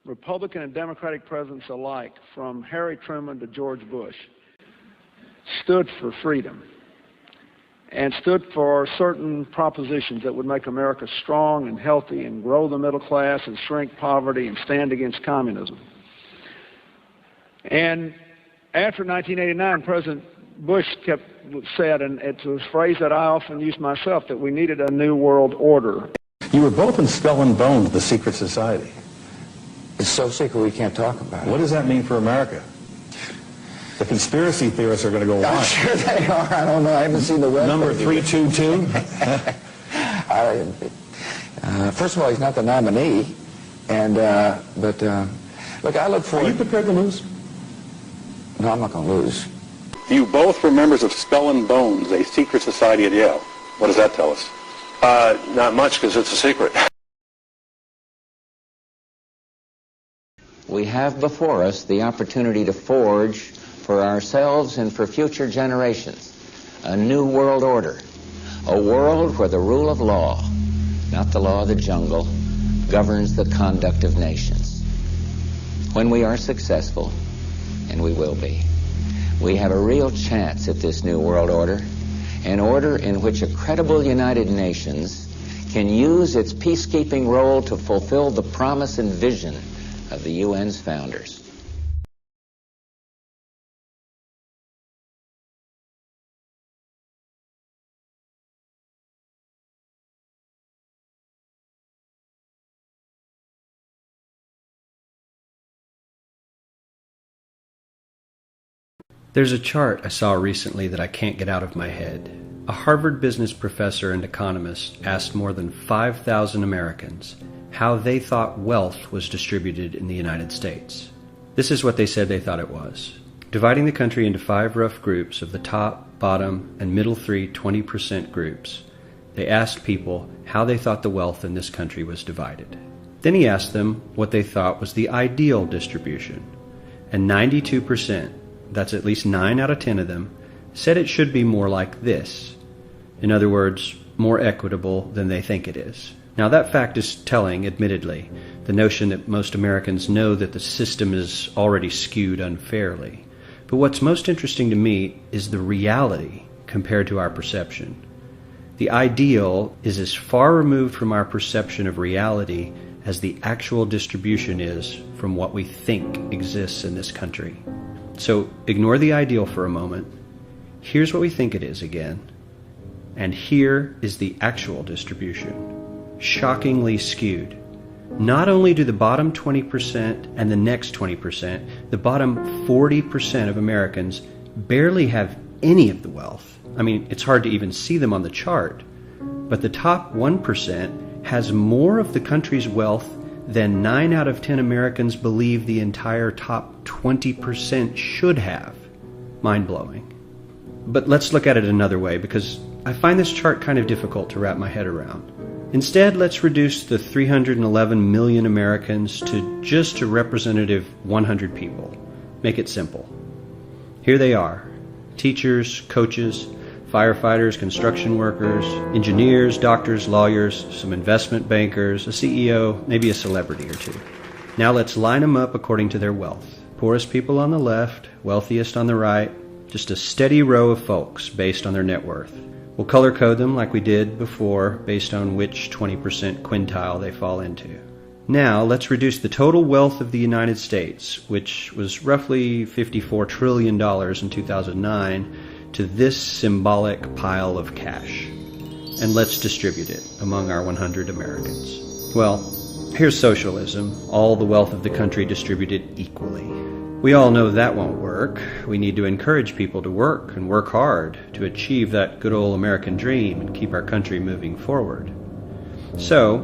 Republican and Democratic presidents alike, from Harry Truman to George Bush, stood for freedom and stood for certain propositions that would make America strong and healthy and grow the middle class and shrink poverty and stand against communism. And after 1989, President Bush said, and it's a phrase that I often use myself, that we needed a new world order. You were both in Skull and Bones, the secret society. It's so secret we can't talk about it. What does that mean for America? The conspiracy theorists are going to go I'm on. sure they are. I don't know. I haven't seen the web. Number 322? First of all, he's not the nominee. And, look, I look forward... Are you prepared to lose? No, I'm not going to lose. You both were members of Skull and Bones, a secret society at Yale. What does that tell us? Not much, because it's a secret. We have before us the opportunity to forge for ourselves and for future generations a new world order, a world where the rule of law, not the law of the jungle, governs the conduct of nations. When we are successful, and we will be, we have a real chance at this new world order, an order in which a credible United Nations can use its peacekeeping role to fulfill the promise and vision of the UN's founders. There's a chart I saw recently that I can't get out of my head. A Harvard business professor and economist asked more than 5,000 Americans how they thought wealth was distributed in the United States. This is what they said they thought it was. Dividing the country into 5 rough groups of the top, bottom, and middle 20% groups, they asked people how they thought the wealth in this country was divided. Then he asked them what they thought was the ideal distribution. And 92%, that's at least 9 out of 10 of them, said it should be more like this. In other words, more equitable than they think it is. Now that fact is telling, admittedly, the notion that most Americans know that the system is already skewed unfairly. But what's most interesting to me is the reality compared to our perception. The ideal is as far removed from our perception of reality as the actual distribution is from what we think exists in this country. So ignore the ideal for a moment. Here's what we think it is again. And here is the actual distribution. Shockingly skewed. Not only do the bottom 20% and the next 20%, the bottom 40% of Americans barely have any of the wealth. I mean, it's hard to even see them on the chart. But the top 1% has more of the country's wealth than 9 out of 10 Americans believe the entire top 20% should have. Mind-blowing. But let's look at it another way, because I find this chart kind of difficult to wrap my head around. Instead, let's reduce the 311 million Americans to just a representative 100 people. Make it simple. Here they are: teachers, coaches, firefighters, construction workers, engineers, doctors, lawyers, some investment bankers, a CEO, maybe a celebrity or two. Now let's line them up according to their wealth. Poorest people on the left, wealthiest on the right, just a steady row of folks based on their net worth. We'll color code them like we did before based on which 20% quintile they fall into. Now let's reduce the total wealth of the United States, which was roughly $54 trillion in 2009, to this symbolic pile of cash. And let's distribute it among our 100 Americans. Well, here's socialism, all the wealth of the country distributed equally. We all know that won't work. We need to encourage people to work and work hard to achieve that good old American dream and keep our country moving forward. So,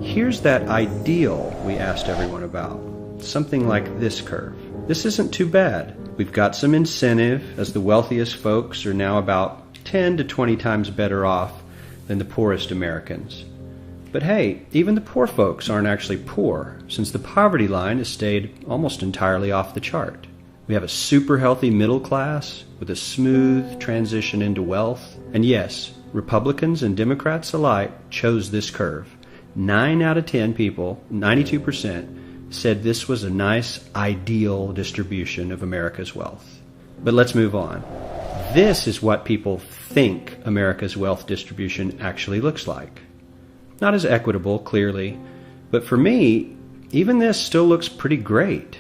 here's that ideal we asked everyone about. Something like this curve. This isn't too bad. We've got some incentive, as the wealthiest folks are now about 10 to 20 times better off than the poorest Americans. But hey, even the poor folks aren't actually poor, since the poverty line has stayed almost entirely off the chart. We have a super healthy middle class with a smooth transition into wealth. And yes, Republicans and Democrats alike chose this curve. 9 out of 10 people, 92%, said this was a nice, ideal distribution of America's wealth. But let's move on. This is what people think America's wealth distribution actually looks like. Not as equitable, clearly, but for me, even this still looks pretty great.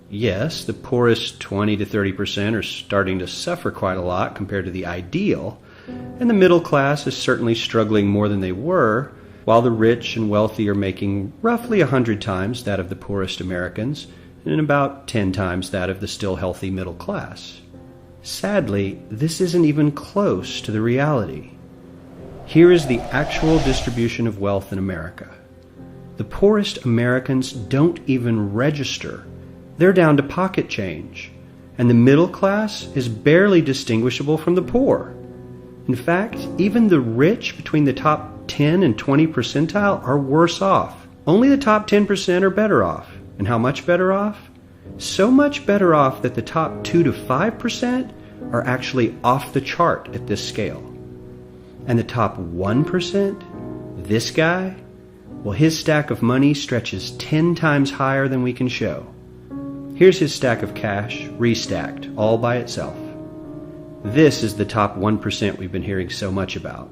Yes, the poorest 20 to 30% are starting to suffer quite a lot compared to the ideal, and the middle class is certainly struggling more than they were, while the rich and wealthy are making roughly 100 times that of the poorest Americans and about 10 times that of the still healthy middle class. Sadly, this isn't even close to the reality. Here is the actual distribution of wealth in America. The poorest Americans don't even register. They're down to pocket change, and the middle class is barely distinguishable from the poor. In fact, even the rich between the top 10 and 20 percentile are worse off. Only the top 10% are better off. And how much better off? So much better off that the top 2 to 5% are actually off the chart at this scale. And the top 1%, this guy, well, his stack of money stretches 10 times higher than we can show. Here's his stack of cash, restacked, all by itself. This is the top 1% we've been hearing so much about.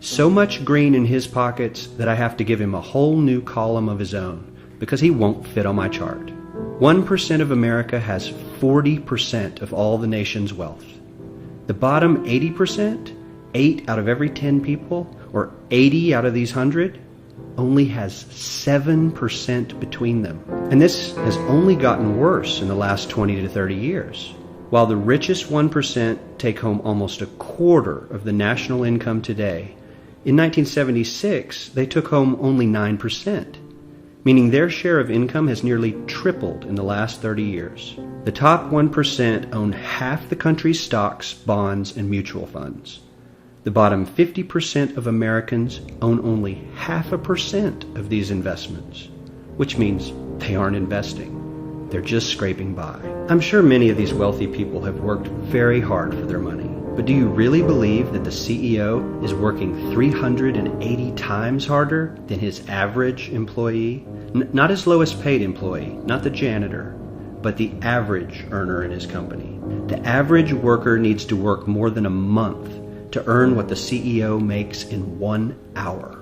So much green in his pockets that I have to give him a whole new column of his own, because he won't fit on my chart. 1% of America has 40% of all the nation's wealth. The bottom 80%, 8 out of every 10 people, or 80 out of these 100, only has 7% between them. And this has only gotten worse in the last 20 to 30 years. While the richest 1% take home almost a quarter of the national income today, in 1976 they took home only 9%, meaning their share of income has nearly tripled in the last 30 years. The top 1% own half the country's stocks, bonds, and mutual funds. The bottom 50% of Americans own only 0.5% of these investments, which means they aren't investing. They're just scraping by. I'm sure many of these wealthy people have worked very hard for their money, but do you really believe that the CEO is working 380 times harder than his average employee? Not his lowest paid employee, not the janitor, but the average earner in his company. The average worker needs to work more than a month to earn what the CEO makes in 1 hour.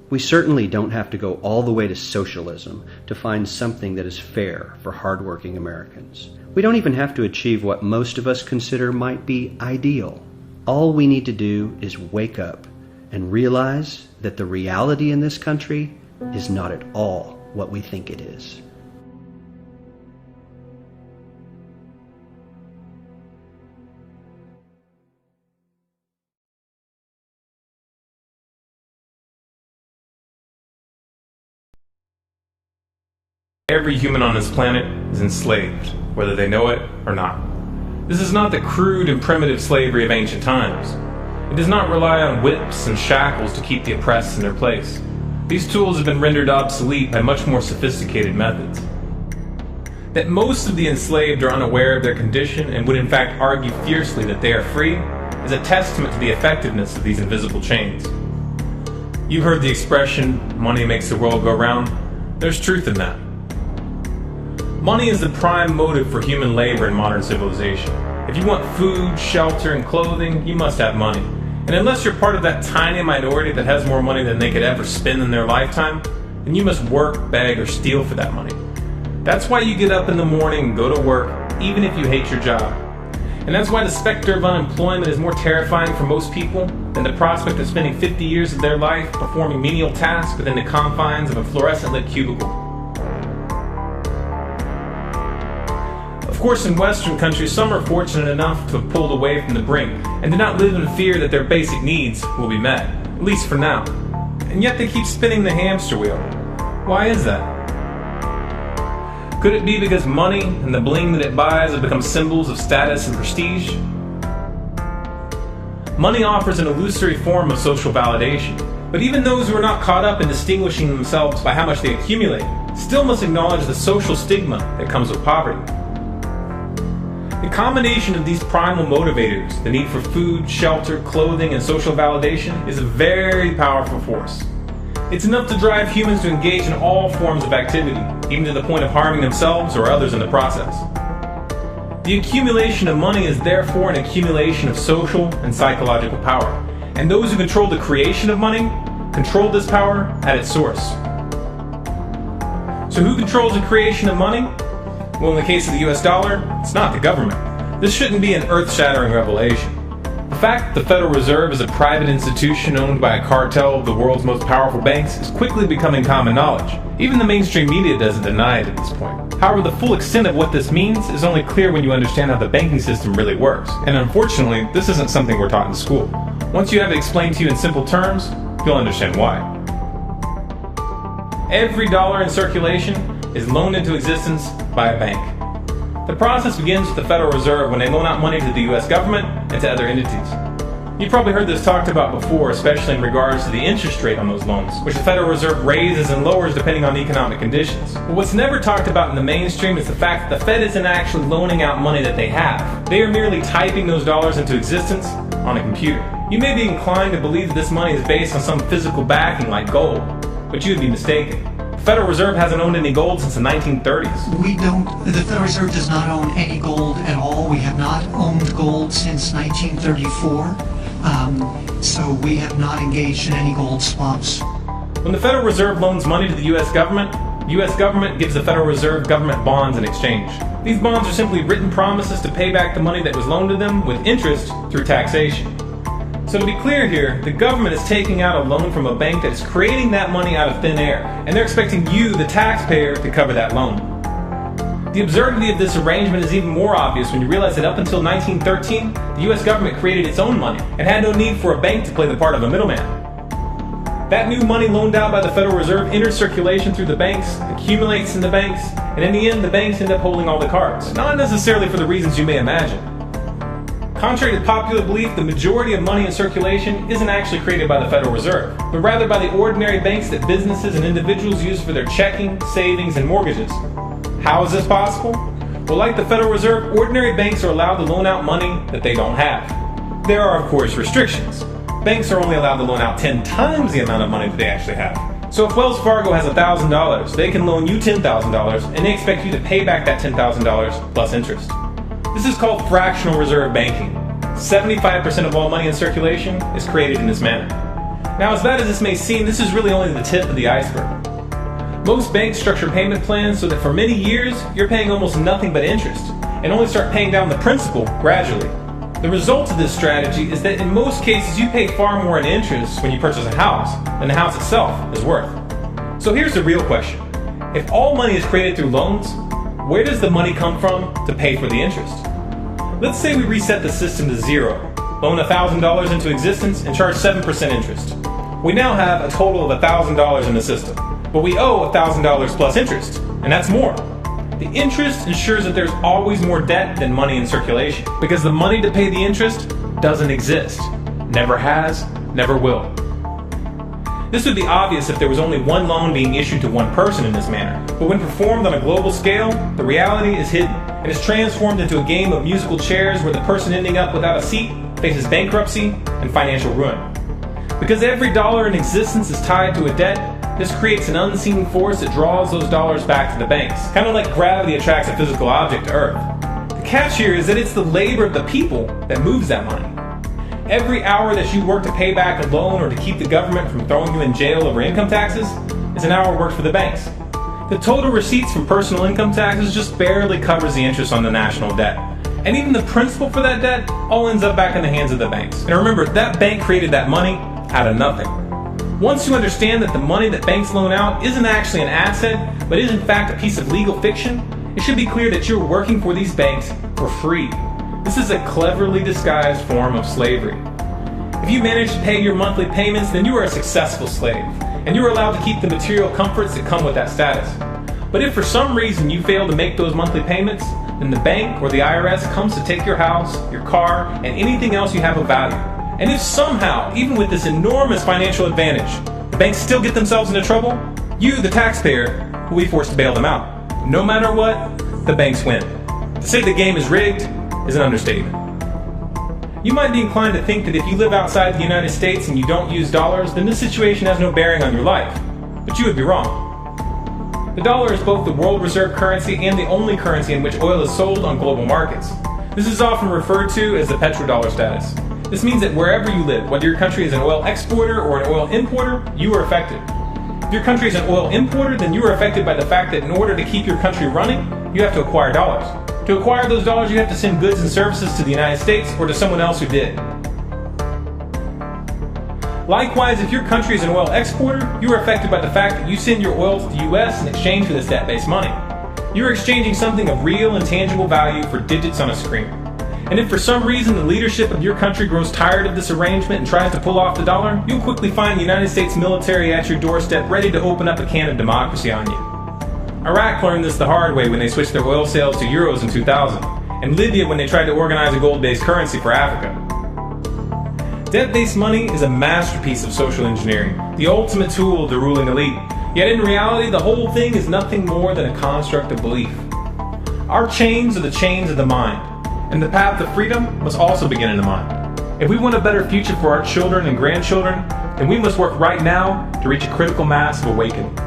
We certainly don't have to go all the way to socialism to find something that is fair for hardworking Americans. We don't even have to achieve what most of us consider might be ideal. All we need to do is wake up and realize that the reality in this country is not at all what we think it is. Every human on this planet is enslaved, whether they know it or not. This is not the crude and primitive slavery of ancient times. It does not rely on whips and shackles to keep the oppressed in their place. These tools have been rendered obsolete by much more sophisticated methods. That most of the enslaved are unaware of their condition and would in fact argue fiercely that they are free is a testament to the effectiveness of these invisible chains. You've heard the expression, money makes the world go round. There's truth in that. Money is the prime motive for human labor in modern civilization. If you want food, shelter, and clothing, you must have money. And unless you're part of that tiny minority that has more money than they could ever spend in their lifetime, then you must work, beg, or steal for that money. That's why you get up in the morning and go to work, even if you hate your job. And that's why the specter of unemployment is more terrifying for most people than the prospect of spending 50 years of their life performing menial tasks within the confines of a fluorescent-lit cubicle. Of course, in Western countries, some are fortunate enough to have pulled away from the brink and do not live in fear that their basic needs will be met, at least for now. And yet they keep spinning the hamster wheel. Why is that? Could it be because money and the bling that it buys have become symbols of status and prestige? Money offers an illusory form of social validation, but even those who are not caught up in distinguishing themselves by how much they accumulate still must acknowledge the social stigma that comes with poverty. The combination of these primal motivators, the need for food, shelter, clothing, and social validation, is a very powerful force. It's enough to drive humans to engage in all forms of activity, even to the point of harming themselves or others in the process. The accumulation of money is therefore an accumulation of social and psychological power, and those who control the creation of money control this power at its source. So who controls the creation of money? Well, in the case of the US dollar, it's not the government. This shouldn't be an earth-shattering revelation. The fact that the Federal Reserve is a private institution owned by a cartel of the world's most powerful banks is quickly becoming common knowledge. Even the mainstream media doesn't deny it at this point. However, the full extent of what this means is only clear when you understand how the banking system really works. And unfortunately, this isn't something we're taught in school. Once you have it explained to you in simple terms, you'll understand why. Every dollar in circulation is loaned into existence by a bank. The process begins with the Federal Reserve when they loan out money to the US government and to other entities. You've probably heard this talked about before, especially in regards to the interest rate on those loans, which the Federal Reserve raises and lowers depending on economic conditions. But what's never talked about in the mainstream is the fact that the Fed isn't actually loaning out money that they have. They are merely typing those dollars into existence on a computer. You may be inclined to believe that this money is based on some physical backing like gold, but you would be mistaken. The Federal Reserve hasn't owned any gold since the 1930s. The Federal Reserve does not own any gold at all. We have not owned gold since 1934. So we have not engaged in any gold swaps. When the Federal Reserve loans money to the US government gives the Federal Reserve government bonds in exchange. These bonds are simply written promises to pay back the money that was loaned to them with interest through taxation. So to be clear here, the government is taking out a loan from a bank that is creating that money out of thin air, and they're expecting you, the taxpayer, to cover that loan. The absurdity of this arrangement is even more obvious when you realize that up until 1913, the US government created its own money and had no need for a bank to play the part of a middleman. That new money loaned out by the Federal Reserve enters circulation through the banks, accumulates in the banks, and in the end, the banks end up holding all the cards. Not necessarily for the reasons you may imagine. Contrary to popular belief, the majority of money in circulation isn't actually created by the Federal Reserve, but rather by the ordinary banks that businesses and individuals use for their checking, savings, and mortgages. How is this possible? Well, like the Federal Reserve, ordinary banks are allowed to loan out money that they don't have. There are, of course, restrictions. Banks are only allowed to loan out 10 times the amount of money that they actually have. So if Wells Fargo has $1,000, they can loan you $10,000, and they expect you to pay back that $10,000 plus interest. This is called fractional reserve banking. 75% of all money in circulation is created in this manner. Now, as bad as this may seem, this is really only the tip of the iceberg. Most banks structure payment plans so that for many years, you're paying almost nothing but interest, and only start paying down the principal gradually. The result of this strategy is that in most cases, you pay far more in interest when you purchase a house than the house itself is worth. So here's the real question. If all money is created through loans, where does the money come from to pay for the interest? Let's say we reset the system to zero, loan $1,000 into existence, and charge 7% interest. We now have a total of $1,000 in the system, but we owe $1,000 plus interest, and that's more. The interest ensures that there's always more debt than money in circulation, because the money to pay the interest doesn't exist. Never has, never will. This would be obvious if there was only one loan being issued to one person in this manner, but when performed on a global scale, the reality is hidden and is transformed into a game of musical chairs where the person ending up without a seat faces bankruptcy and financial ruin. Because every dollar in existence is tied to a debt, this creates an unseen force that draws those dollars back to the banks, kind of like gravity attracts a physical object to Earth. The catch here is that it's the labor of the people that moves that money. Every hour that you work to pay back a loan or to keep the government from throwing you in jail over income taxes is an hour worked for the banks. The total receipts from personal income taxes just barely covers the interest on the national debt. And even the principal for that debt all ends up back in the hands of the banks. And remember, that bank created that money out of nothing. Once you understand that the money that banks loan out isn't actually an asset, but is in fact a piece of legal fiction, it should be clear that you're working for these banks for free. This is a cleverly disguised form of slavery. If you manage to pay your monthly payments, then you are a successful slave, and you are allowed to keep the material comforts that come with that status. But if for some reason you fail to make those monthly payments, then the bank or the IRS comes to take your house, your car, and anything else you have of value. And if somehow, even with this enormous financial advantage, the banks still get themselves into trouble, you, the taxpayer, will be forced to bail them out. No matter what, the banks win. To say the game is rigged is an understatement. You might be inclined to think that if you live outside the United States and you don't use dollars, then this situation has no bearing on your life. But you would be wrong. The dollar is both the world reserve currency and the only currency in which oil is sold on global markets. This is often referred to as the petrodollar status. This means that wherever you live, whether your country is an oil exporter or an oil importer, you are affected. If your country is an oil importer, then you are affected by the fact that in order to keep your country running, you have to acquire dollars. To acquire those dollars, you have to send goods and services to the United States or to someone else who did. Likewise, if your country is an oil exporter, you are affected by the fact that you send your oil to the US in exchange for this debt-based money. You are exchanging something of real and tangible value for digits on a screen. And if for some reason the leadership of your country grows tired of this arrangement and tries to pull off the dollar, you'll quickly find the United States military at your doorstep ready to open up a can of democracy on you. Iraq learned this the hard way when they switched their oil sales to euros in 2000, and Libya when they tried to organize a gold-based currency for Africa. Debt-based money is a masterpiece of social engineering, the ultimate tool of the ruling elite. Yet in reality, the whole thing is nothing more than a construct of belief. Our chains are the chains of the mind, and the path to freedom must also begin in the mind. If we want a better future for our children and grandchildren, then we must work right now to reach a critical mass of awakening.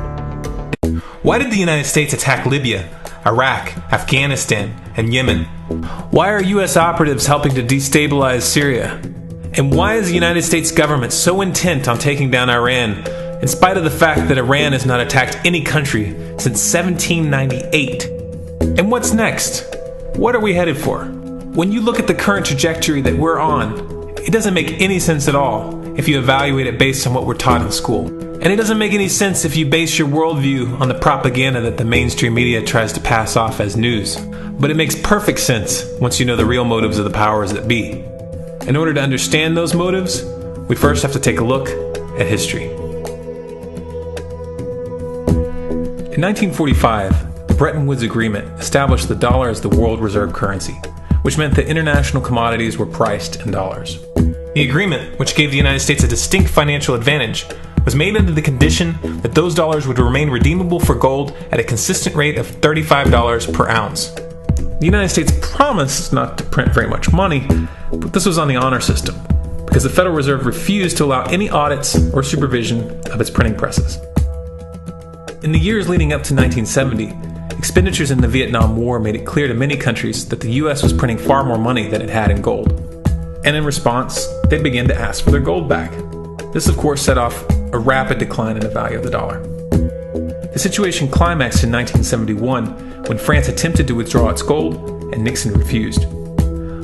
Why did the United States attack Libya, Iraq, Afghanistan, and Yemen? Why are U.S. operatives helping to destabilize Syria? And why is the United States government so intent on taking down Iran, in spite of the fact that Iran has not attacked any country since 1798? And what's next? What are we headed for? When you look at the current trajectory that we're on, it doesn't make any sense at all if you evaluate it based on what we're taught in school. And it doesn't make any sense if you base your worldview on the propaganda that the mainstream media tries to pass off as news. But it makes perfect sense once you know the real motives of the powers that be. In order to understand those motives, we first have to take a look at history. In 1945, the Bretton Woods Agreement established the dollar as the world reserve currency, which meant that international commodities were priced in dollars. The agreement, which gave the United States a distinct financial advantage, was made under the condition that those dollars would remain redeemable for gold at a consistent rate of $35 per ounce. The United States promised not to print very much money, but this was on the honor system, because the Federal Reserve refused to allow any audits or supervision of its printing presses. In the years leading up to 1970, expenditures in the Vietnam War made it clear to many countries that the U.S. was printing far more money than it had in gold. And in response, they began to ask for their gold back. This, of course, set off a rapid decline in the value of the dollar. The situation climaxed in 1971 when France attempted to withdraw its gold and Nixon refused.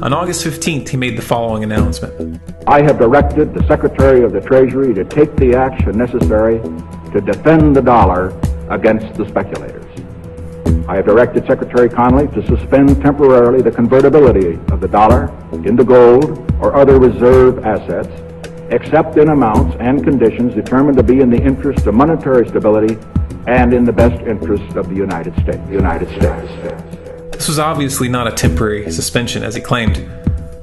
On August 15th, he made the following announcement. I have directed the Secretary of the Treasury to take the action necessary to defend the dollar against the speculators. I have directed Secretary Connally to suspend temporarily the convertibility of the dollar into gold or other reserve assets, except in amounts and conditions determined to be in the interest of monetary stability and in the best interest of the United States. This was obviously not a temporary suspension, as he claimed,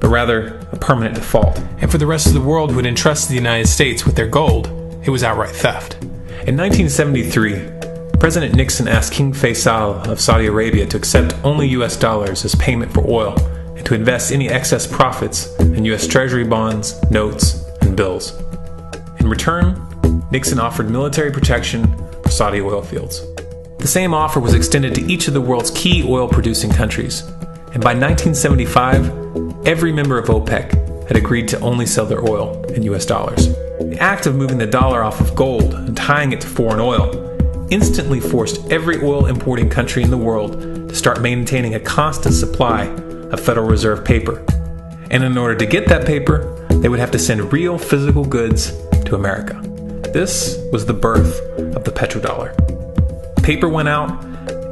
but rather a permanent default. And for the rest of the world who had entrusted the United States with their gold, it was outright theft. In 1973, President Nixon asked King Faisal of Saudi Arabia to accept only U.S. dollars as payment for oil and to invest any excess profits in U.S. Treasury bonds, notes, and bills. In return, Nixon offered military protection for Saudi oil fields. The same offer was extended to each of the world's key oil-producing countries, and by 1975, every member of OPEC had agreed to only sell their oil in U.S. dollars. The act of moving the dollar off of gold and tying it to foreign oil instantly forced every oil-importing country in the world to start maintaining a constant supply of Federal Reserve paper. And in order to get that paper, they would have to send real physical goods to America. This was the birth of the petrodollar. Paper went out,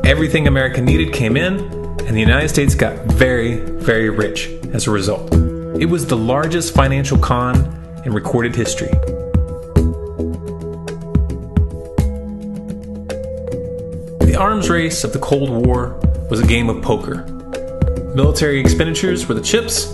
everything America needed came in, and the United States got very, very rich as a result. It was the largest financial con in recorded history. The arms race of the Cold War was a game of poker. Military expenditures were the chips,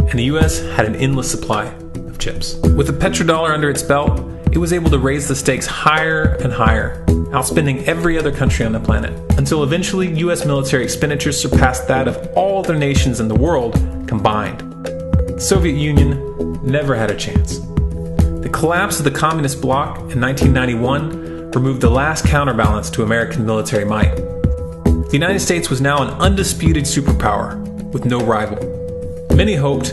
and the U.S. had an endless supply of chips. With the petrodollar under its belt, it was able to raise the stakes higher and higher, outspending every other country on the planet, until eventually U.S. military expenditures surpassed that of all other nations in the world combined. The Soviet Union never had a chance. The collapse of the communist bloc in 1991 removed the last counterbalance to American military might. The United States was now an undisputed superpower with no rival. Many hoped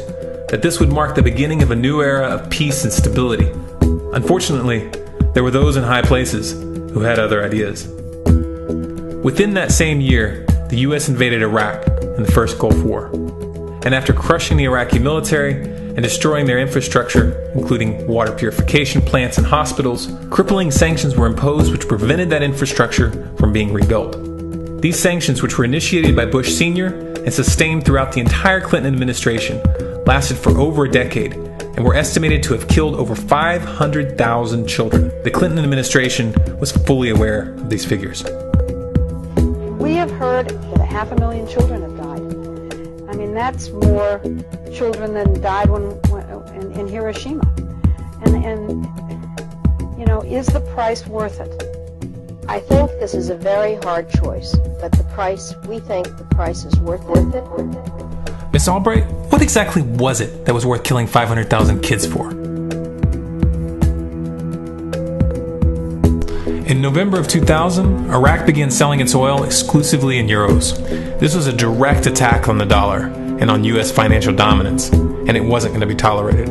that this would mark the beginning of a new era of peace and stability. Unfortunately, there were those in high places who had other ideas. Within that same year, the U.S. invaded Iraq in the First Gulf War. And after crushing the Iraqi military and destroying their infrastructure, including water purification plants and hospitals, crippling sanctions were imposed which prevented that infrastructure from being rebuilt. These sanctions, which were initiated by Bush Sr. and sustained throughout the entire Clinton administration, lasted for over a decade and were estimated to have killed over 500,000 children. The Clinton administration was fully aware of these figures. We have heard that 500,000 children have died. I mean, that's more children than died in Hiroshima. And you know, is the price worth it? I think this is a very hard choice, but we think the price is worth it. Miss Albright, what exactly was it that was worth killing 500,000 kids for? In November of 2000, Iraq began selling its oil exclusively in euros. This was a direct attack on the dollar and on U.S. financial dominance, and it wasn't going to be tolerated.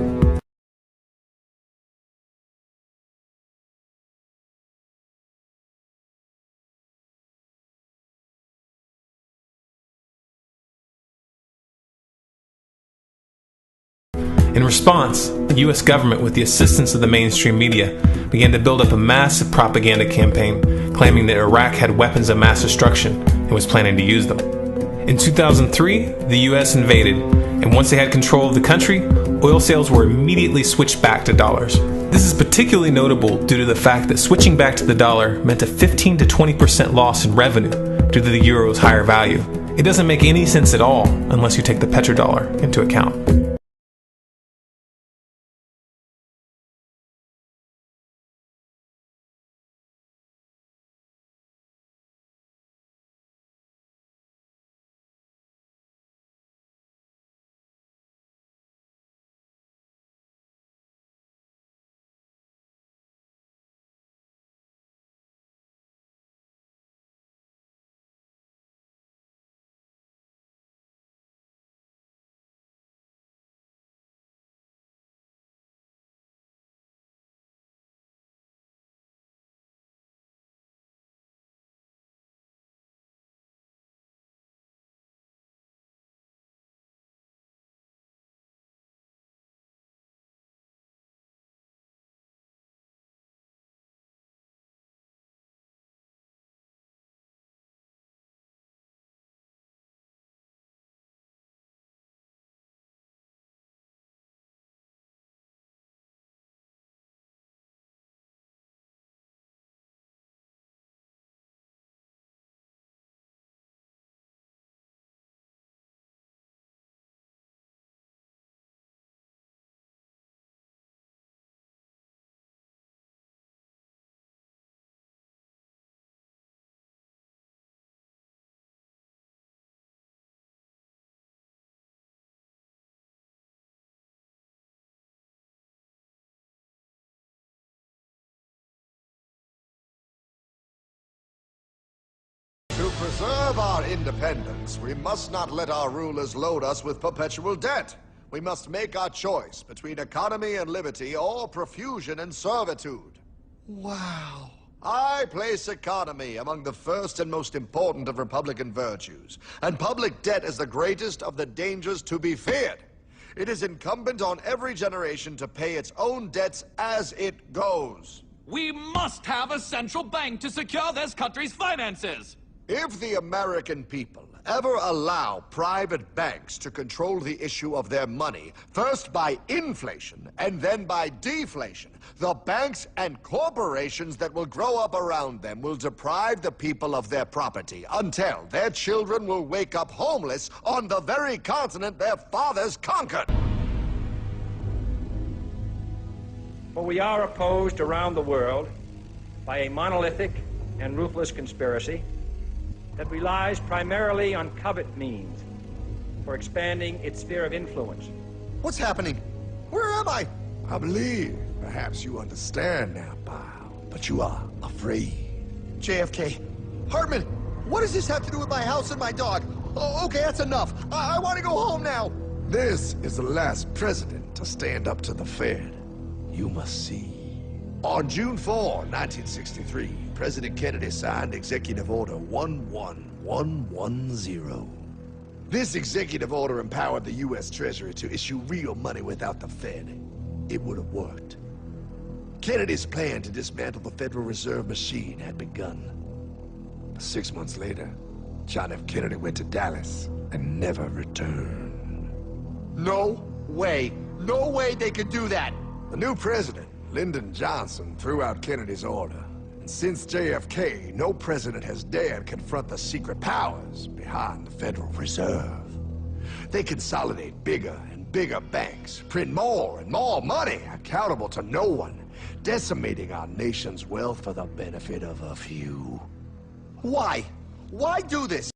In response, the U.S. government, with the assistance of the mainstream media, began to build up a massive propaganda campaign claiming that Iraq had weapons of mass destruction and was planning to use them. In 2003, the U.S. invaded, and once they had control of the country, oil sales were immediately switched back to dollars. This is particularly notable due to the fact that switching back to the dollar meant a 15 to 20% loss in revenue due to the euro's higher value. It doesn't make any sense at all unless you take the petrodollar into account. To preserve our independence, we must not let our rulers load us with perpetual debt. We must make our choice between economy and liberty or profusion and servitude. Wow. I place economy among the first and most important of Republican virtues, and public debt is the greatest of the dangers to be feared. It is incumbent on every generation to pay its own debts as it goes. We must have a central bank to secure this country's finances. If the American people ever allow private banks to control the issue of their money, first by inflation and then by deflation, the banks and corporations that will grow up around them will deprive the people of their property until their children will wake up homeless on the very continent their fathers conquered. For we are opposed around the world by a monolithic and ruthless conspiracy that relies primarily on covert means for expanding its sphere of influence. What's happening? Where am I? I believe perhaps you understand now, pal. but you are afraid. JFK. Hartman, what does this have to do with my house and my dog? Oh, okay, that's enough. I want to go home now. This is the last president to stand up to the Fed. You must see. On June 4, 1963, President Kennedy signed Executive Order 11110. This executive order empowered the U.S. Treasury to issue real money without the Fed. It would have worked. Kennedy's plan to dismantle the Federal Reserve machine had begun. 6 months later, John F. Kennedy went to Dallas and never returned. No way. No way they could do that. The new president, Lyndon Johnson, threw out Kennedy's order. And since JFK, no president has dared confront the secret powers behind the Federal Reserve. They consolidate bigger and bigger banks, print more and more money, accountable to no one, decimating our nation's wealth for the benefit of a few. Why? Why do this?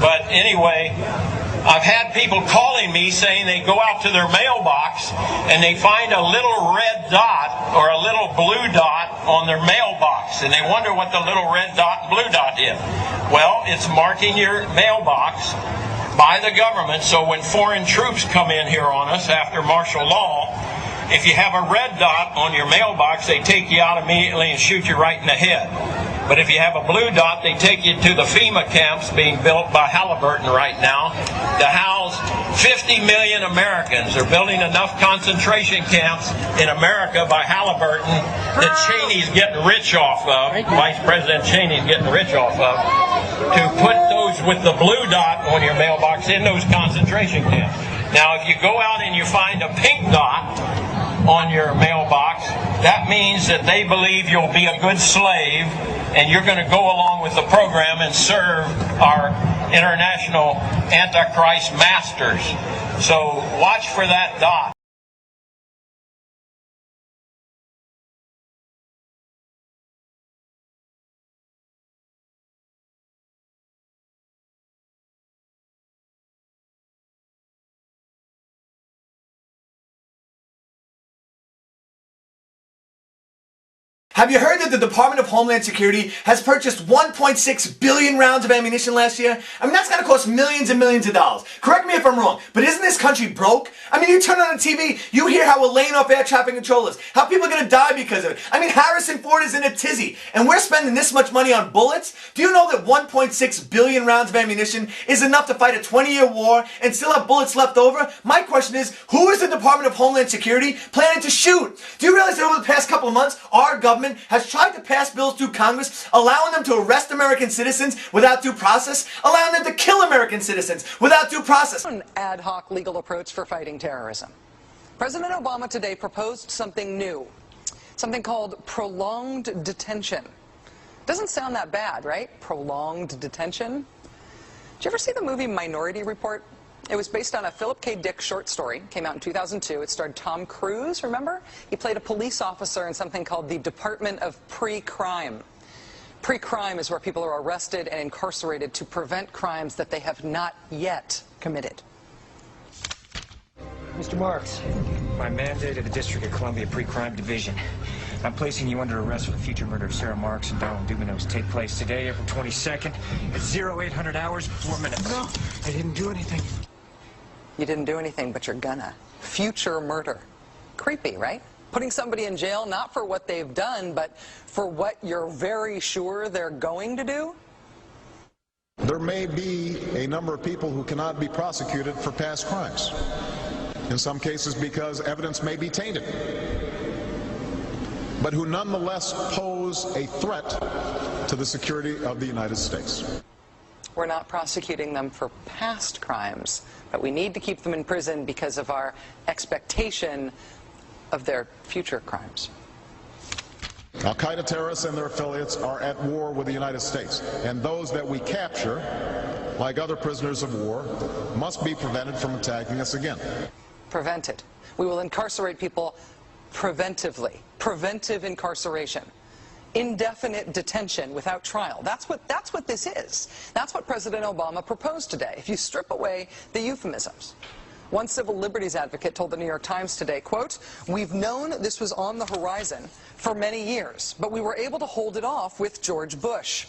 But anyway, I've had people calling me saying they go out to their mailbox and they find a little red dot or a little blue dot on their mailbox, and they wonder what the little red dot and blue dot is. Well, it's marking your mailbox by the government, so when foreign troops come in here on us after martial law, if you have a red dot on your mailbox, they take you out immediately and shoot you right in the head. But if you have a blue dot, they take you to the FEMA camps being built by Halliburton right now to house 50 million Americans. They're building enough concentration camps in America by Halliburton that Cheney's getting rich off of, Vice President Cheney's getting rich off of, to put those with the blue dot on your mailbox in those concentration camps. Now, if you go out and you find a pink dot on your mailbox, that means that they believe you'll be a good slave and you're going to go along with the program and serve our international Antichrist masters. So watch for that dot. Have you heard that the Department of Homeland Security has purchased 1.6 billion rounds of ammunition last year? I mean, that's going to cost millions and millions of dollars. Correct me if I'm wrong, but isn't this country broke? I mean, you turn on the TV, you hear how we're laying off air traffic controllers, how people are going to die because of it. I mean, Harrison Ford is in a tizzy, and we're spending this much money on bullets? Do you know that 1.6 billion rounds of ammunition is enough to fight a 20-year war and still have bullets left over? My question is, who is the Department of Homeland Security planning to shoot? Do you realize that over the past couple of months, our government has tried to pass bills through Congress allowing them to arrest American citizens without due process, allowing them to kill American citizens without due process? An ad hoc legal approach for fighting terrorism. President Obama today proposed something new, something called prolonged detention. Doesn't sound that bad, right? Prolonged detention. Did you ever see the movie Minority Report? It was based on a Philip K. Dick short story. Came out in 2002. It starred Tom Cruise, remember? He played a police officer in something called the Department of Pre-Crime. Pre-crime is where people are arrested and incarcerated to prevent crimes that they have not yet committed. Mr. Marks, by mandate of the District of Columbia Pre-Crime Division, I'm placing you under arrest for the future murder of Sarah Marks and Donald Dubinos. Take place today, April 22nd, at 0800 hours, 4 minutes. No, I didn't do anything. You didn't do anything, but you're gonna. Future murder. Creepy, right? Putting somebody in jail not for what they've done, but for what you're very sure they're going to do? There may be a number of people who cannot be prosecuted for past crimes. In some cases because evidence may be tainted, but who nonetheless pose a threat to the security of the United States. We're not prosecuting them for past crimes, but we need to keep them in prison because of our expectation of their future crimes. Al-Qaeda terrorists and their affiliates are at war with the United States, and those that we capture, like other prisoners of war, must be prevented from attacking us again. Prevented. We will incarcerate people preventively. Preventive incarceration. Indefinite detention without trial. That's what this is. That's what President Obama proposed today, if you strip away the euphemisms. One civil liberties advocate told the New York Times today, quote, "We've known this was on the horizon for many years, but we were able to hold it off with George Bush.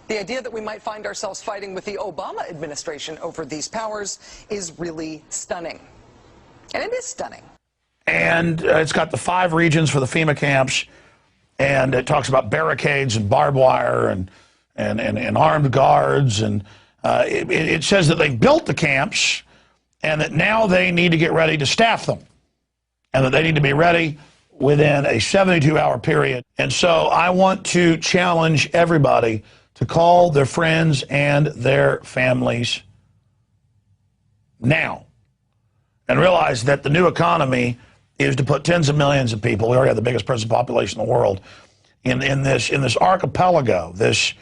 The idea that we might find ourselves fighting with the Obama administration over these powers is really stunning." And it is stunning. And it's got the 5 regions for the FEMA camps, and it talks about barricades and barbed wire and armed guards, and it says that they built the camps and that now they need to get ready to staff them, and that they need to be ready within a 72-hour period. And so I want to challenge everybody to call their friends and their families now and realize that the new economy is to put tens of millions of people, we already have the biggest prison population in the world, in this archipelago, this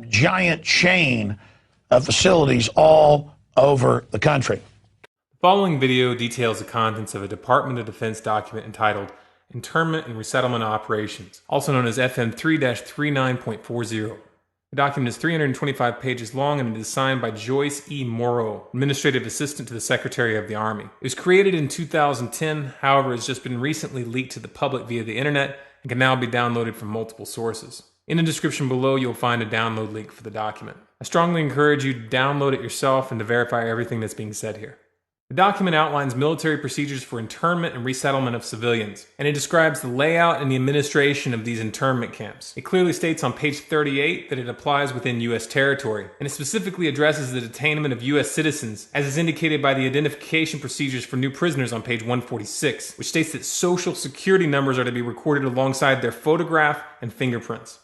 giant chain of facilities all over the country. The following video details the contents of a Department of Defense document entitled Internment and Resettlement Operations, also known as FM 3-39.40. The document is 325 pages long and it is signed by Joyce E. Morrow, Administrative Assistant to the Secretary of the Army. It was created in 2010, however, has just been recently leaked to the public via the internet and can now be downloaded from multiple sources. In the description below, you'll find a download link for the document. I strongly encourage you to download it yourself and to verify everything that's being said here. The document outlines military procedures for internment and resettlement of civilians, and it describes the layout and the administration of these internment camps. It clearly states on page 38 that it applies within U.S. territory, and it specifically addresses the detainment of U.S. citizens, as is indicated by the identification procedures for new prisoners on page 146, which states that social security numbers are to be recorded alongside their photograph and fingerprints.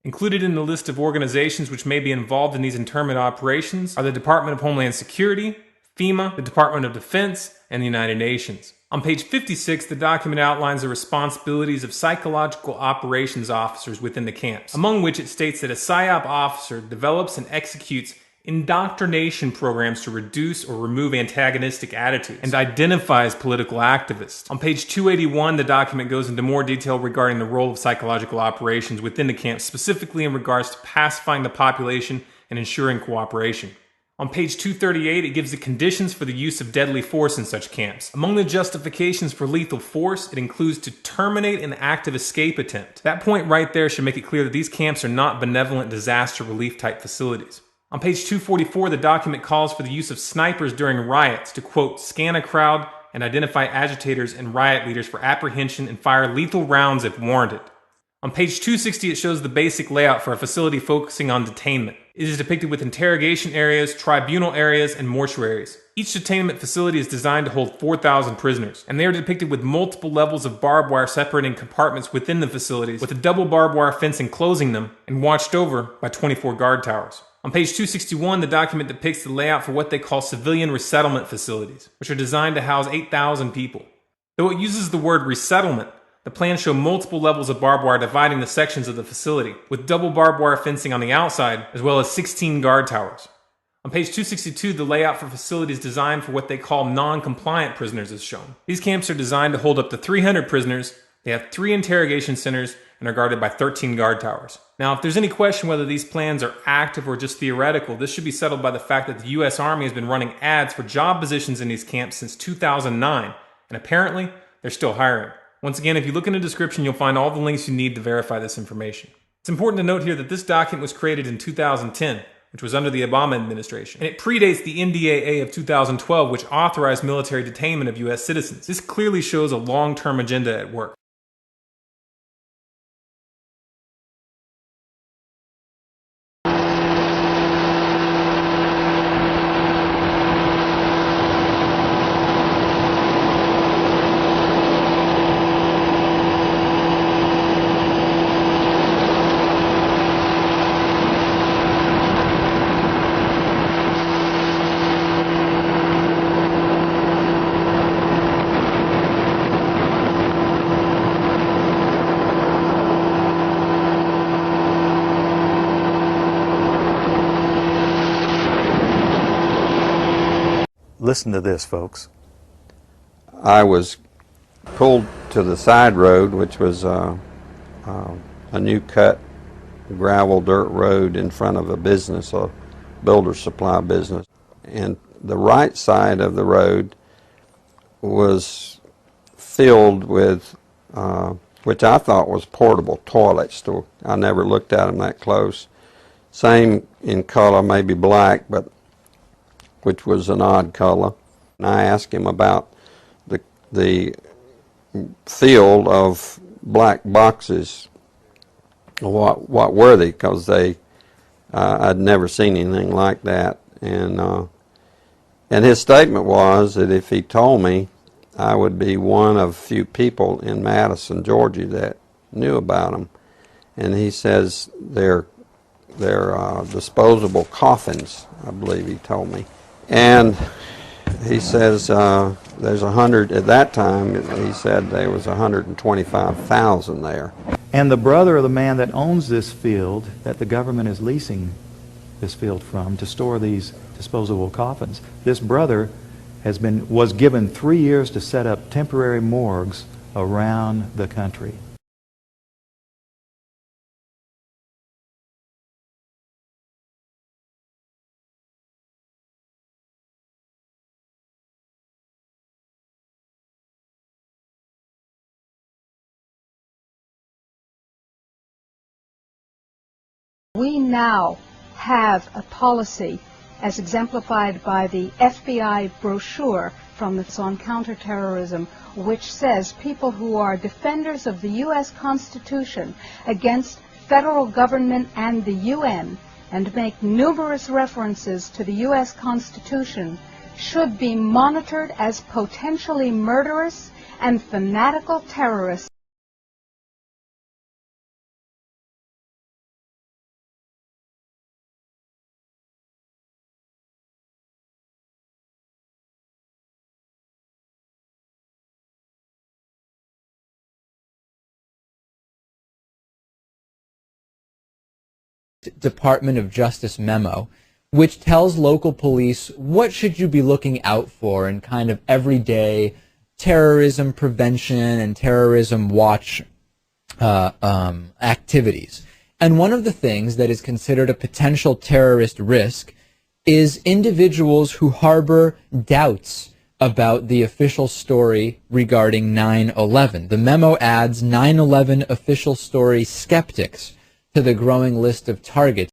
Included in the list of organizations which may be involved in these internment operations are the Department of Homeland Security, FEMA, the Department of Defense, and the United Nations. On page 56, the document outlines the responsibilities of psychological operations officers within the camps, among which it states that a PSYOP officer develops and executes indoctrination programs to reduce or remove antagonistic attitudes and identifies political activists. On page 281, the document goes into more detail regarding the role of psychological operations within the camps, specifically in regards to pacifying the population and ensuring cooperation. On page 238, it gives the conditions for the use of deadly force in such camps. Among the justifications for lethal force, it includes to terminate an active escape attempt. That point right there should make it clear that these camps are not benevolent disaster relief type facilities. On page 244, the document calls for the use of snipers during riots to, quote, scan a crowd and identify agitators and riot leaders for apprehension and fire lethal rounds if warranted. On page 260, it shows the basic layout for a facility focusing on detainment. It is depicted with interrogation areas, tribunal areas, and mortuaries. Each detainment facility is designed to hold 4,000 prisoners, and they are depicted with multiple levels of barbed wire separating compartments within the facilities, with a double barbed wire fence enclosing them, and watched over by 24 guard towers. On page 261, the document depicts the layout for what they call civilian resettlement facilities, which are designed to house 8,000 people. Though it uses the word resettlement, the plans show multiple levels of barbed wire dividing the sections of the facility, with double barbed wire fencing on the outside, as well as 16 guard towers. On page 262, the layout for facilities designed for what they call non-compliant prisoners is shown. These camps are designed to hold up to 300 prisoners, they have 3 interrogation centers, and are guarded by 13 guard towers. Now, if there's any question whether these plans are active or just theoretical, this should be settled by the fact that the U.S. Army has been running ads for job positions in these camps since 2009, and apparently, they're still hiring. Once again, if you look in the description, you'll find all the links you need to verify this information. It's important to note here that this document was created in 2010, which was under the Obama administration, and it predates the NDAA of 2012, which authorized military detainment of U.S. citizens. This clearly shows a long-term agenda at work. Listen to this, folks. I was pulled to the side road, which was a new cut gravel dirt road in front of a business, a builder supply business. And the right side of the road was filled with, which I thought was portable toilets. I never looked at them that close. Same in color, maybe black, but which was an odd color. And I asked him about the field of black boxes. What were they? Because I'd never seen anything like that. And his statement was that if he told me, I would be one of few people in Madison, Georgia that knew about them. And he says they're disposable coffins, I believe he told me. And he says there's 100, at that time he said there was 125,000 there. And the brother of the man that owns this field, that the government is leasing this field from to store these disposable coffins, this brother was given 3 years to set up temporary morgues around the country. We now have a policy, as exemplified by the FBI brochure from the on counterterrorism, which says people who are defenders of the U.S. Constitution against federal government and the UN, and make numerous references to the U.S. Constitution, should be monitored as potentially murderous and fanatical terrorists. Department of Justice memo, which tells local police what should you be looking out for in kind of everyday terrorism prevention and terrorism watch activities. And one of the things that is considered a potential terrorist risk is individuals who harbor doubts about the official story regarding 9/11. The memo adds 9/11 official story skeptics to the growing list of targets.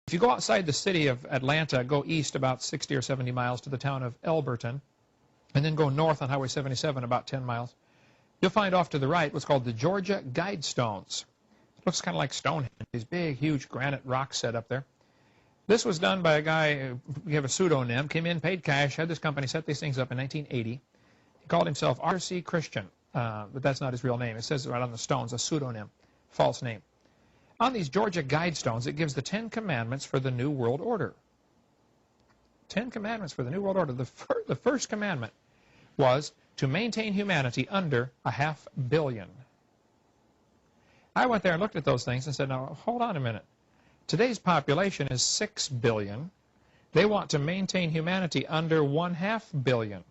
If you go outside the city of Atlanta, go east about 60 or 70 miles to the town of Elberton, and then go north on Highway 77 about 10 miles, you'll find off to the right what's called the Georgia Guidestones. It looks kind of like Stonehenge, these big, huge granite rocks set up there. This was done by a guy, we have a pseudonym, came in, paid cash, had this company set these things up in 1980. He called himself R.C. Christian, but that's not his real name. It says right on the stones, a pseudonym, false name. On these Georgia Guidestones, it gives the 10 Commandments for the New World Order. 10 Commandments for the New World Order. The first commandment was to maintain humanity under 500 million. I went there and looked at those things and said, now, hold on a minute. Today's population is 6 billion. They want to maintain humanity under 0.5 billion.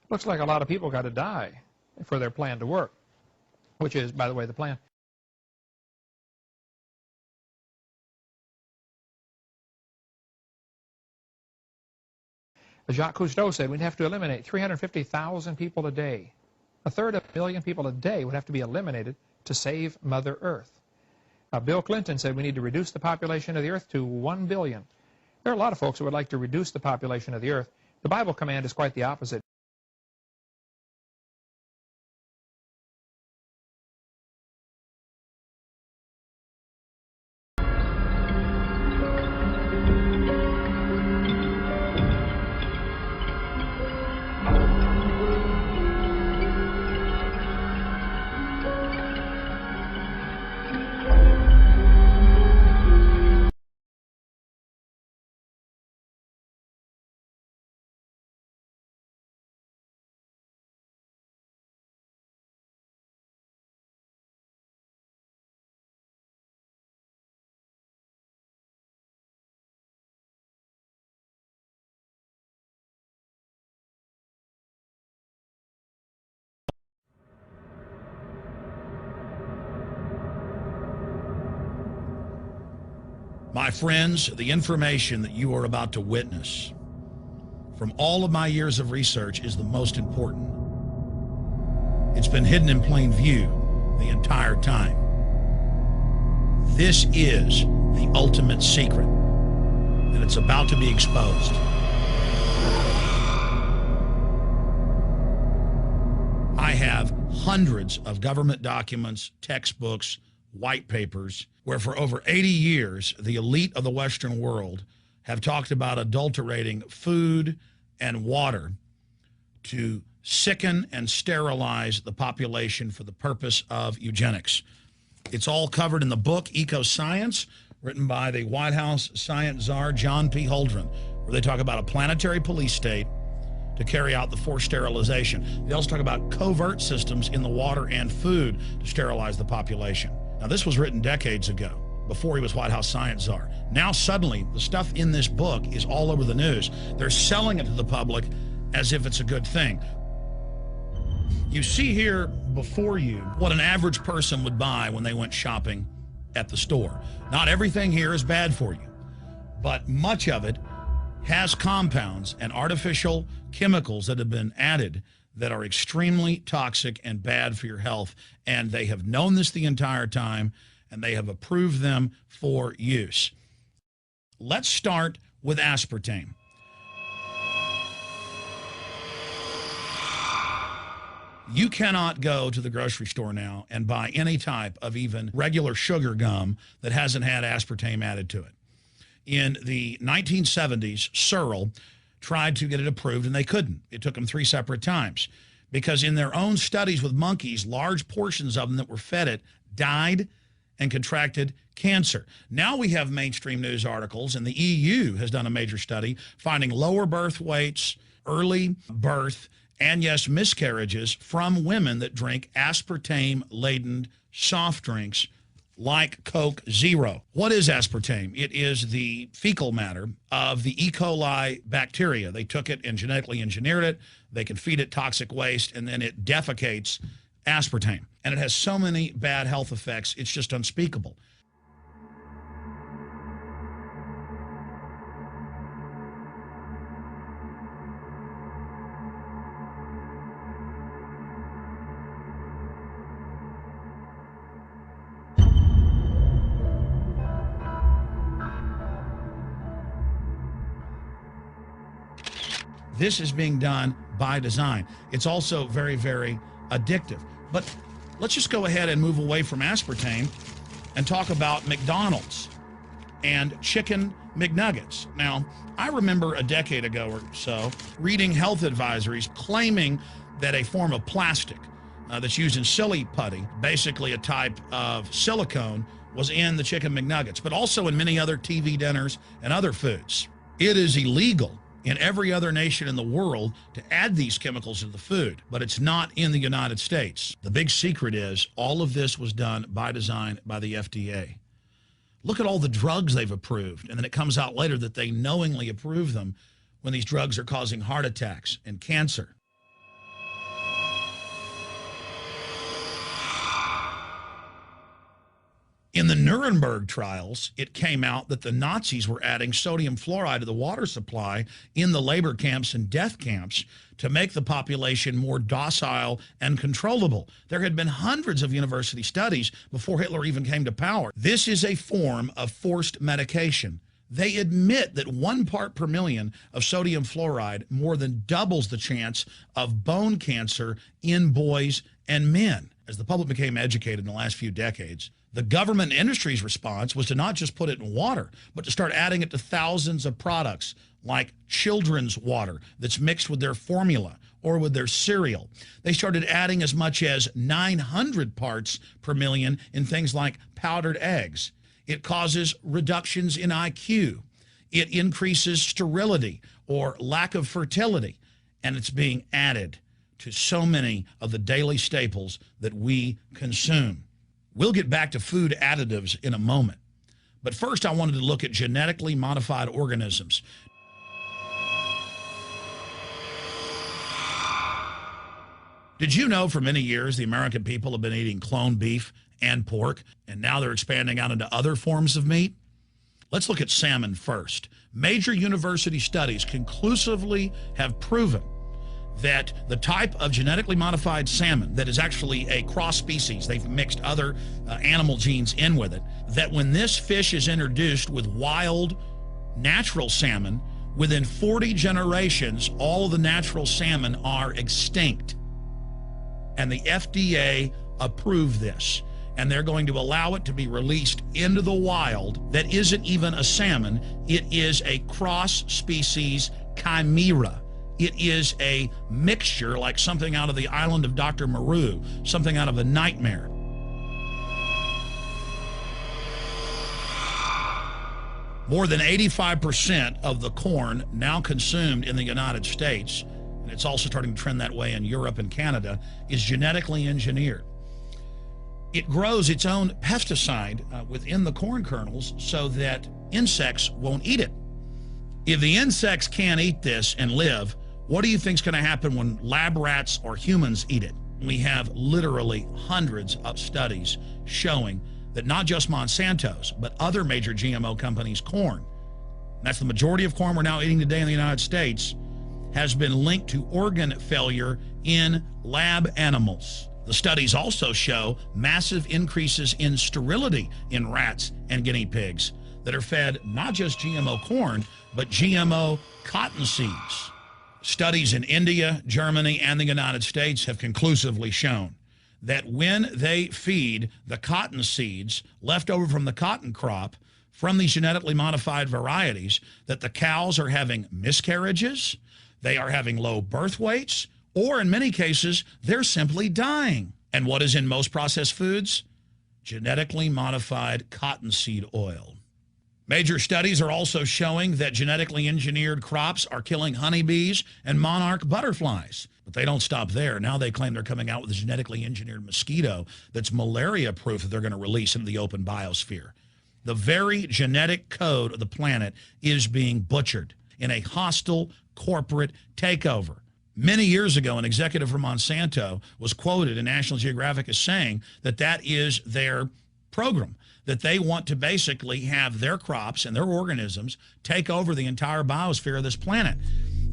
Looks like a lot of people got to die for their plan to work, which is, by the way, the plan. Jacques Cousteau said we'd have to eliminate 350,000 people a day. 1/3 million people a day would have to be eliminated to save Mother Earth. Bill Clinton said we need to reduce the population of the Earth to 1 billion. There are a lot of folks who would like to reduce the population of the Earth. The Bible command is quite the opposite. My friends, the information that you are about to witness from all of my years of research is the most important. It's been hidden in plain view the entire time. This is the ultimate secret, and it's about to be exposed. I have hundreds of government documents, textbooks, white papers, where for over 80 years, the elite of the Western world have talked about adulterating food and water to sicken and sterilize the population for the purpose of eugenics. It's all covered in the book Eco Science, written by the White House science czar John P. Holdren, where they talk about a planetary police state to carry out the forced sterilization. They also talk about covert systems in the water and food to sterilize the population. Now, this was written decades ago, before he was White House science czar. Now, suddenly, the stuff in this book is all over the news. They're selling it to the public as if it's a good thing. You see here before you what an average person would buy when they went shopping at the store. Not everything here is bad for you, but much of it has compounds and artificial chemicals that have been added that are extremely toxic and bad for your health. And they have known this the entire time, and they have approved them for use. Let's start with aspartame. You cannot go to the grocery store now and buy any type of even regular sugar gum that hasn't had aspartame added to it. In the 1970s, Searle tried to get it approved, and they couldn't. It took them 3 separate times because in their own studies with monkeys, large portions of them that were fed it died and contracted cancer. Now we have mainstream news articles, and the EU has done a major study finding lower birth weights, early birth, and yes, miscarriages from women that drink aspartame-laden soft drinks like Coke Zero. What is aspartame? It is the fecal matter of the E. coli bacteria. They took it and genetically engineered it. They can feed it toxic waste, and then it defecates aspartame. And it has so many bad health effects, it's just unspeakable. This is being done by design. It's also very, very addictive. But let's just go ahead and move away from aspartame and talk about McDonald's and chicken McNuggets. Now, I remember a decade ago or so reading health advisories claiming that a form of plastic that's used in silly putty, basically a type of silicone, was in the chicken McNuggets, but also in many other TV dinners and other foods. It is illegal in every other nation in the world to add these chemicals to the food, but it's not in the United States. The big secret is all of this was done by design by the FDA. Look at all the drugs they've approved, and then it comes out later that they knowingly approve them when these drugs are causing heart attacks and cancer. In the Nuremberg trials, it came out that the Nazis were adding sodium fluoride to the water supply in the labor camps and death camps to make the population more docile and controllable. There had been hundreds of university studies before Hitler even came to power. This is a form of forced medication. They admit that 1 part per million of sodium fluoride more than doubles the chance of bone cancer in boys and men. As the public became educated in the last few decades, the government and industry's response was to not just put it in water, but to start adding it to thousands of products like children's water that's mixed with their formula or with their cereal. They started adding as much as 900 parts per million in things like powdered eggs. It causes reductions in IQ. It increases sterility or lack of fertility, and it's being added to so many of the daily staples that we consume. We'll get back to food additives in a moment. But first, I wanted to look at genetically modified organisms. Did you know for many years the American people have been eating cloned beef and pork, and now they're expanding out into other forms of meat? Let's look at salmon first. Major university studies conclusively have proven that the type of genetically modified salmon that is actually a cross species, they've mixed other animal genes in with it, that when this fish is introduced with wild natural salmon, within 40 generations, all of the natural salmon are extinct. And the FDA approved this. And they're going to allow it to be released into the wild that isn't even a salmon. It is a cross-species chimera. It is a mixture like something out of the island of Dr. Moreau, something out of a nightmare. More than 85% of the corn now consumed in the United States, and it's also starting to trend that way in Europe and Canada, is genetically engineered. It grows its own pesticide within the corn kernels so that insects won't eat it. If the insects can't eat this and live, what do you think is going to happen when lab rats or humans eat it? We have literally hundreds of studies showing that not just Monsanto's, but other major GMO companies' corn, that's the majority of corn we're now eating today in the United States, has been linked to organ failure in lab animals. The studies also show massive increases in sterility in rats and guinea pigs that are fed not just GMO corn, but GMO cotton seeds. Studies in India, Germany, and the United States have conclusively shown that when they feed the cotton seeds left over from the cotton crop from these genetically modified varieties, that the cows are having miscarriages, they are having low birth weights, or in many cases, they're simply dying. And what is in most processed foods? Genetically modified cottonseed oil. Major studies are also showing that genetically engineered crops are killing honeybees and monarch butterflies. But they don't stop there. Now they claim they're coming out with a genetically engineered mosquito that's malaria-proof that they're going to release into the open biosphere. The very genetic code of the planet is being butchered in a hostile corporate takeover. Many years ago, an executive from Monsanto was quoted in National Geographic as saying that that is their program, that they want to basically have their crops and their organisms take over the entire biosphere of this planet.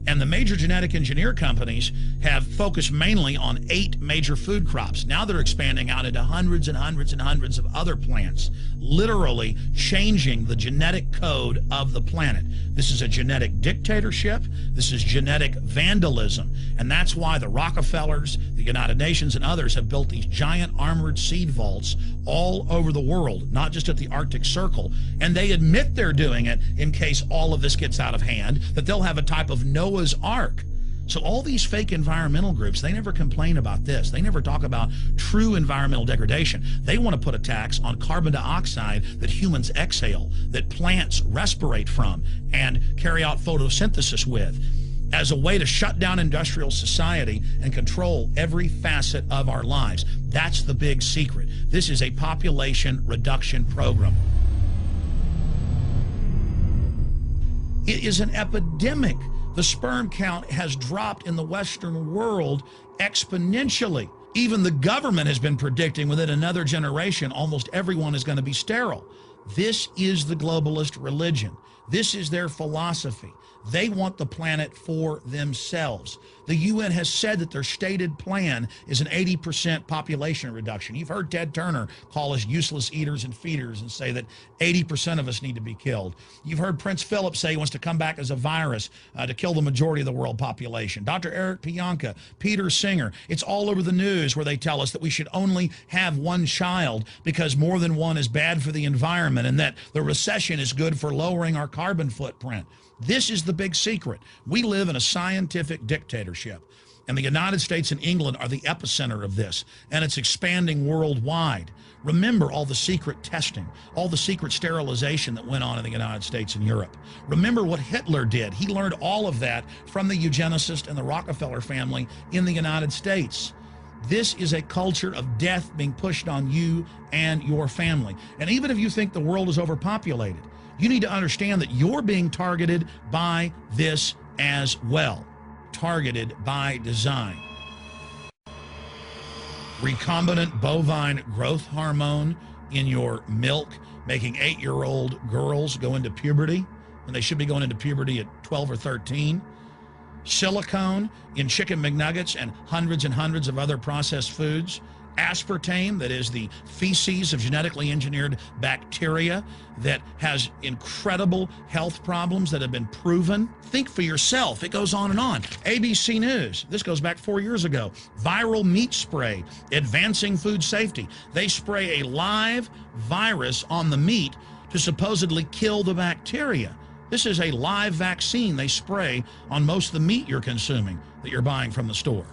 And the major genetic engineer companies have focused mainly on 8 major food crops. Now they're expanding out into hundreds and hundreds and hundreds of other plants, literally changing the genetic code of the planet. This is a genetic dictatorship. This is genetic vandalism. And that's why the Rockefellers, the United Nations, and others have built these giant armored seed vaults all over the world, not just at the Arctic Circle. And they admit they're doing it in case all of this gets out of hand, that they'll have a type of Noah's Ark. So all these fake environmental groups, they never complain about this. They never talk about true environmental degradation. They want to put a tax on carbon dioxide that humans exhale, that plants respirate from and carry out photosynthesis with, as a way to shut down industrial society and control every facet of our lives. That's the big secret. This is a population reduction program. It is an epidemic. The sperm count has dropped in the Western world exponentially. Even the government has been predicting within another generation, almost everyone is going to be sterile. This is the globalist religion. This is their philosophy. They want the planet for themselves. The UN has said that their stated plan is an 80% population reduction. You've heard Ted Turner call us useless eaters and feeders and say that 80% of us need to be killed. You've heard Prince Philip say he wants to come back as a virus to kill the majority of the world population. Dr. Eric Pianka, Peter Singer, it's all over the news where they tell us that we should only have one child because more than one is bad for the environment and that the recession is good for lowering our carbon footprint. This is the big secret. We live in a scientific dictatorship, and the United States and England are the epicenter of this, and it's expanding worldwide. Remember all the secret testing, all the secret sterilization that went on in the United States and Europe. Remember what Hitler did. He learned all of that from the eugenicist and the Rockefeller family in the United States. This is a culture of death being pushed on you and your family. And even if you think the world is overpopulated, you need to understand that you're being targeted by this as well. Targeted by design. Recombinant bovine growth hormone in your milk, making 8-year-old girls go into puberty when they should be going into puberty at 12 or 13. Silicone in chicken McNuggets and hundreds of other processed foods. Aspartame, that is the feces of genetically engineered bacteria that has incredible health problems that have been proven. Think for yourself. It goes on and on. ABC News, this goes back 4 years ago. Viral meat spray, advancing food safety. They spray a live virus on the meat to supposedly kill the bacteria. This is a live vaccine they spray on most of the meat you're consuming that you're buying from the store.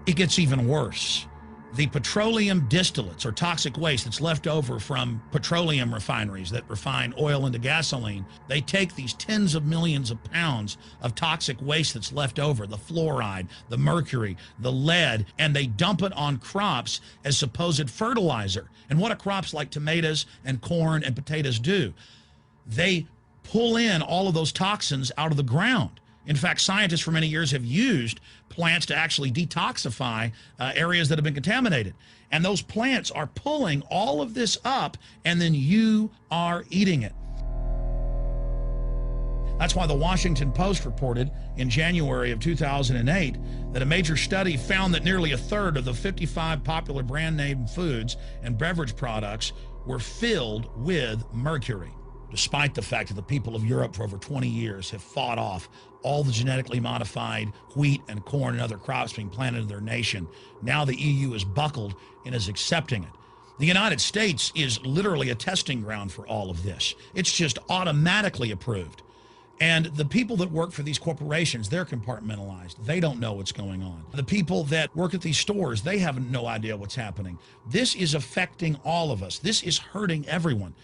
It gets even worse. The petroleum distillates, or toxic waste that's left over from petroleum refineries that refine oil into gasoline, they take these tens of millions of pounds of toxic waste that's left over, the fluoride, the mercury, the lead, and they dump it on crops as supposed fertilizer. And what do crops like tomatoes and corn and potatoes do? They pull in all of those toxins out of the ground. In fact, scientists for many years have used plants to actually detoxify areas that have been contaminated. And those plants are pulling all of this up, and then you are eating it. That's why the Washington Post reported in January of 2008 that a major study found that nearly a third of the 55 popular brand name foods and beverage products were filled with mercury. Despite the fact that the people of Europe for over 20 years have fought off all the genetically modified wheat and corn and other crops being planted in their nation, now the EU is buckled and is accepting it. The United States is literally a testing ground for all of this. It's just automatically approved. And the people that work for these corporations, they're compartmentalized. They don't know what's going on. The people that work at these stores, they have no idea what's happening. This is affecting all of us. This is hurting everyone.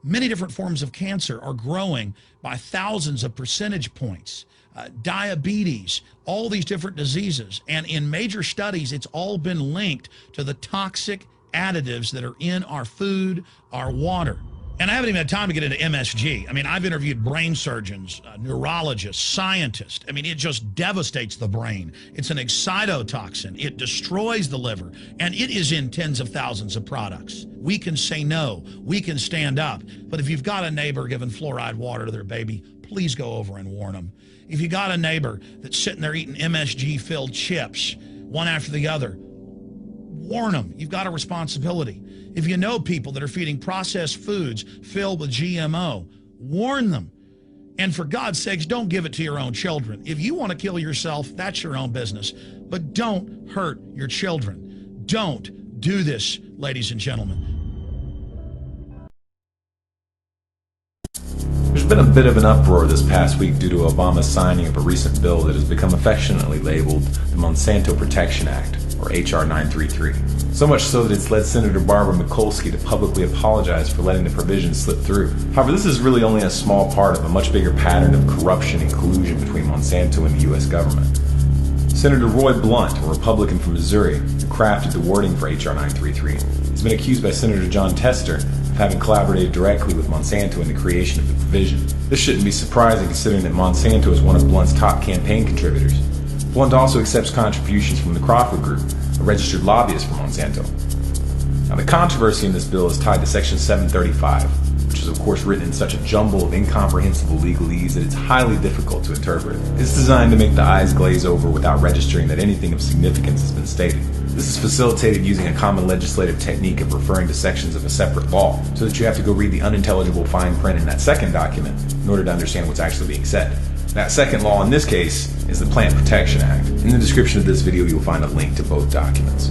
Many different forms of cancer are growing by thousands of percentage points. Diabetes, all these different diseases. And in major studies, it's all been linked to the toxic additives that are in our food, our water. And I haven't even had time to get into MSG. I mean, I've interviewed brain surgeons, neurologists, scientists. I mean, it just devastates the brain. It's an excitotoxin. It destroys the liver, and it is in tens of thousands of products. We can say no. We can stand up. But if you've got a neighbor giving fluoride water to their baby, please go over and warn them. If you got a neighbor that's sitting there eating MSG-filled chips, one after the other, warn them. You've got a responsibility. If you know people that are feeding processed foods filled with GMO, warn them. And for God's sakes, don't give it to your own children. If you want to kill yourself, that's your own business. But don't hurt your children. Don't do this, ladies and gentlemen. There's been a bit of an uproar this past week due to Obama's signing of a recent bill that has become affectionately labeled the Monsanto Protection Act, or H.R. 933. So much so that it's led Senator Barbara Mikulski to publicly apologize for letting the provisions slip through. However, this is really only a small part of a much bigger pattern of corruption and collusion between Monsanto and the U.S. government. Senator Roy Blunt, a Republican from Missouri, who crafted the wording for H.R. 933, has been accused by Senator John Tester of having collaborated directly with Monsanto in the creation of the provision. This shouldn't be surprising considering that Monsanto is one of Blunt's top campaign contributors. Blunt also accepts contributions from the Crawford Group, a registered lobbyist for Monsanto. Now, the controversy in this bill is tied to Section 735, which is of course written in such a jumble of incomprehensible legalese that it's highly difficult to interpret. It's designed to make the eyes glaze over without registering that anything of significance has been stated. This is facilitated using a common legislative technique of referring to sections of a separate law, so that you have to go read the unintelligible fine print in that second document in order to understand what's actually being said. That second law in this case is the Plant Protection Act. In the description of this video, you'll find a link to both documents.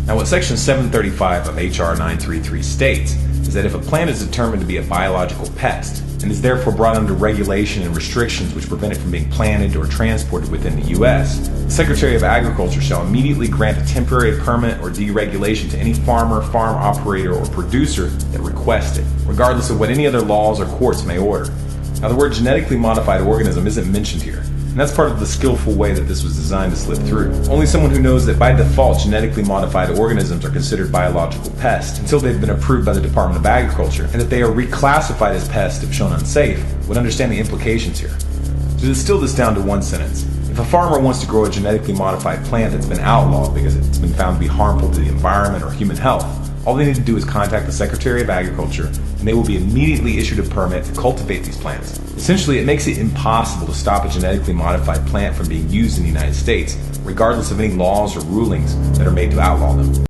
Now, what Section 735 of H.R. 933 states is that if a plant is determined to be a biological pest and is therefore brought under regulation and restrictions which prevent it from being planted or transported within the U.S., the Secretary of Agriculture shall immediately grant a temporary permit or deregulation to any farmer, farm operator, or producer that requests it, regardless of what any other laws or courts may order. Now, the word genetically modified organism isn't mentioned here, and that's part of the skillful way that this was designed to slip through. Only someone who knows that by default genetically modified organisms are considered biological pests until they've been approved by the Department of Agriculture, and that they are reclassified as pests if shown unsafe, would understand the implications here. To distill this down to one sentence, if a farmer wants to grow a genetically modified plant that's been outlawed because it's been found to be harmful to the environment or human health, all they need to do is contact the Secretary of Agriculture, and they will be immediately issued a permit to cultivate these plants. Essentially, it makes it impossible to stop a genetically modified plant from being used in the United States, regardless of any laws or rulings that are made to outlaw them.